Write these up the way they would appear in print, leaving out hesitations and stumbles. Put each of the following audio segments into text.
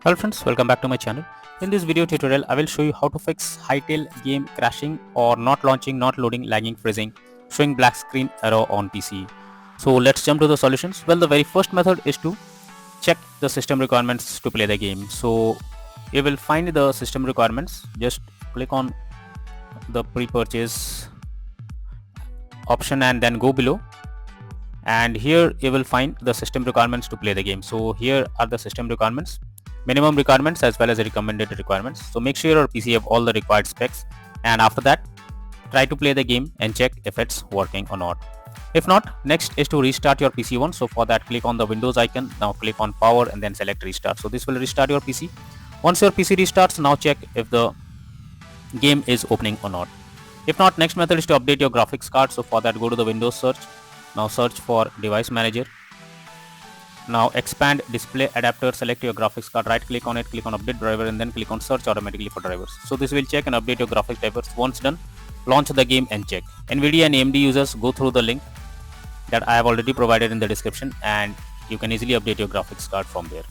Hello friends, welcome back to my channel. In this video tutorial, I will show you how to fix Hytale game crashing or not launching, not loading, lagging, freezing, showing black screen error on PC. So let's jump to the solutions. Well, the very first method is to check the system requirements to play the game. So you will find the system requirements. Just click on the pre-purchase option and then go below. And here you will find the system requirements to play the game. So here are the system requirements. Minimum requirements as well as the recommended requirements. So make sure your PC have all the required specs, and after that try to play the game and check if it's working or not. If not, next is to restart your PC once. So for that, click on the Windows icon, now click on power and then select restart. So this will restart your PC. Once your PC restarts, now check if the game is opening or not. If not, next method is to update your graphics card. So for that, go to the Windows search, now search for device manager. Now expand display adapter, select your graphics card, right click on it, click on update driver and then click on search automatically for drivers. So this will check and update your graphics drivers. Once done, launch the game and check. NVIDIA and AMD users, go through the link that I have already provided in the description and you can easily update your graphics card from there.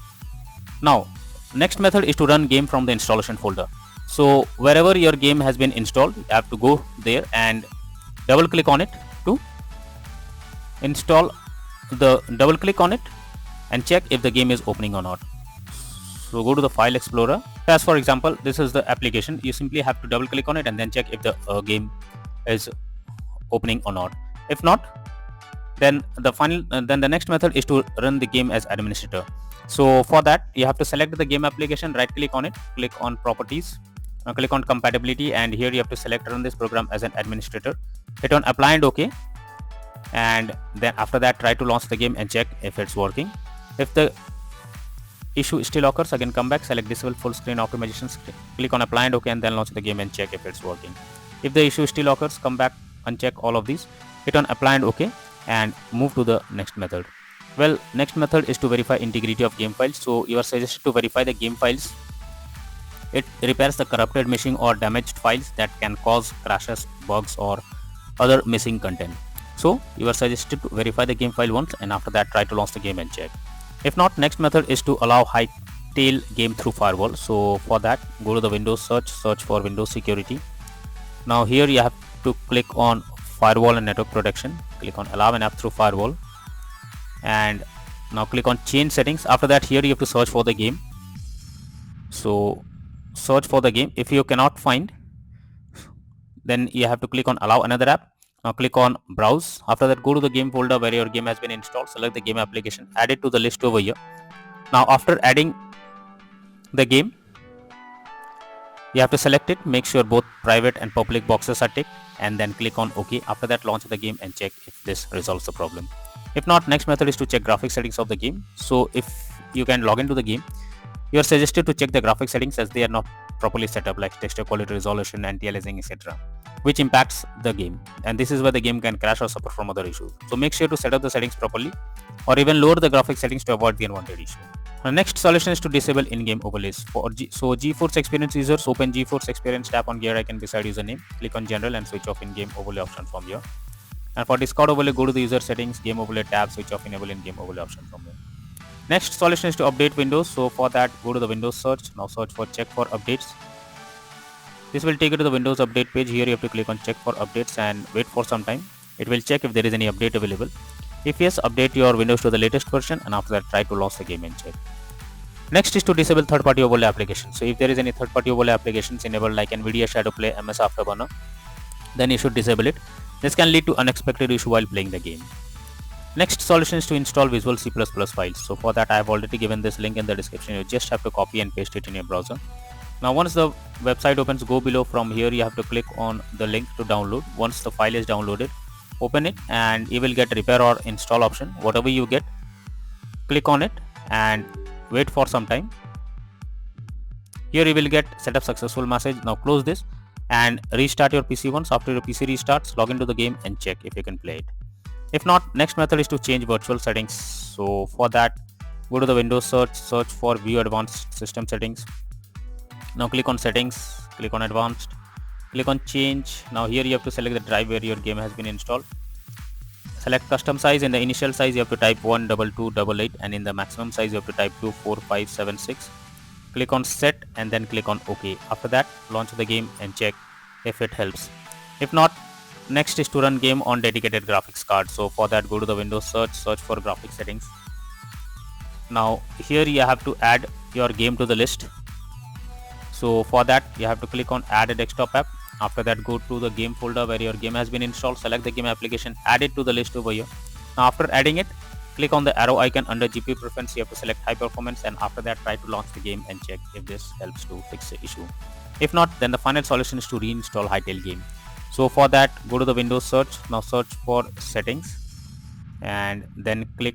Now next method is to run game from the installation folder. So wherever your game has been installed, you have to go there and double click on it to install double click on it and check if the game is opening or not. So go to the file explorer. As for example, this is the application. You simply have to double click on it and then check if the game is opening or not. If not, then the next method is to run the game as administrator. So for that, you have to select the game application, right click on it, click on properties, click on compatibility, and here you have to select run this program as an administrator. Hit on apply and OK, and then after that try to launch the game and check if it's working. If the issue still occurs, again come back, select disable full screen optimization, click on apply and OK, and then launch the game and check if it's working. If the issue still occurs, come back, uncheck all of these, hit on apply and OK, and move to the next method. Well, next method is to verify integrity of game files. So you are suggested to verify the game files. It repairs the corrupted machine or damaged files that can cause crashes, bugs, or other missing content. So you are suggested to verify the game file once and after that try to launch the game and check. If not, next method is to allow Hytale game through firewall. So for that, go to the Windows search for Windows security. Now here you have to click on firewall and network protection, click on allow an app through firewall, and now click on change settings. After that, here you have to search for the game. So search for the game. If you cannot find, then you have to click on allow another app. Now click on browse. After that, go to the game folder where your game has been installed, select the game application, add it to the list over here. Now after adding the game, you have to select it, make sure both private and public boxes are ticked, and then click on OK. After that, launch the game and check if this resolves the problem. If not, next method is to check graphics settings of the game. So if you can log into the game, you are suggested to check the graphics settings as they are not properly set up, like texture quality, resolution, anti-aliasing, etc., which impacts the game, and this is where the game can crash or suffer from other issues. So make sure to set up the settings properly or even lower the graphics settings to avoid the unwanted issue. The next solution is to disable in-game overlays. So GeForce Experience users, open GeForce Experience, tap on gear icon beside username, click on general and switch off in-game overlay option from here. And for Discord overlay, go to the user settings, game overlay tab, switch off enable in-game overlay option from here. Next solution is to update Windows. So for that, go to the Windows search, now search for check for updates. This will take you to the Windows update page. Here you have to click on check for updates and wait for some time. It will check if there is any update available. If yes, update your Windows to the latest version, and after that try to launch the game and check. Next is to disable third-party overlay applications. So if there is any third-party overlay applications enabled like NVIDIA Shadowplay, MS Afterburner, then you should disable it. This can lead to unexpected issue while playing the game. Next solution is to install Visual C++ files. So for that, I have already given this link in the description. You just have to copy and paste it in your browser. Now once the website opens, go below. From here you have to click on the link to download. Once the file is downloaded, open it and you will get repair or install option. Whatever you get, click on it and wait for some time. Here you will get setup successful message. Now close this and restart your PC once. After your PC restarts, log into the game and check if you can play it. If not, next method is to change virtual settings. So for that, go to the Windows search for view advanced system settings. Now click on settings, click on advanced, click on change. Now here you have to select the drive where your game has been installed. Select custom size. In the initial size you have to type 12288 and in the maximum size you have to type 24576. click on set and then click on OK. After that, launch the game and check if it helps. If not, next is to run game on dedicated graphics card. So for that, go to the Windows search for graphics settings. Now here you have to add your game to the list. So for that, you have to click on add a desktop app. After that, go to the game folder where your game has been installed, select the game application, add it to the list over here. Now after adding it, click on the arrow icon under GPU preference. You have to select high performance, and after that try to launch the game and check if this helps to fix the issue. If not, then the final solution is to reinstall Hytale game. So for that, go to the Windows search. Now search for settings and then click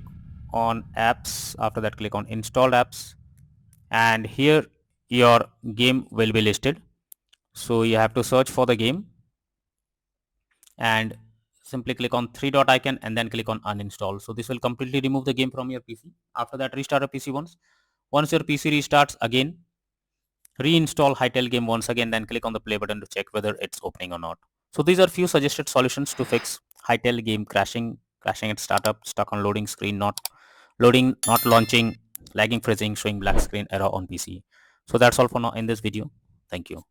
on apps. After that, click on installed apps, and here your game will be listed. So you have to search for the game and simply click on three dot icon and then click on uninstall. So this will completely remove the game from your PC. After that, restart your PC once your PC restarts, again reinstall Hytale game once again, then click on the play button to check whether it's opening or not. So these are few suggested solutions to fix Hytale game crashing at startup, stuck on loading screen, not loading, not launching, lagging, freezing, showing black screen error on PC. So that's all for now in this video. Thank you.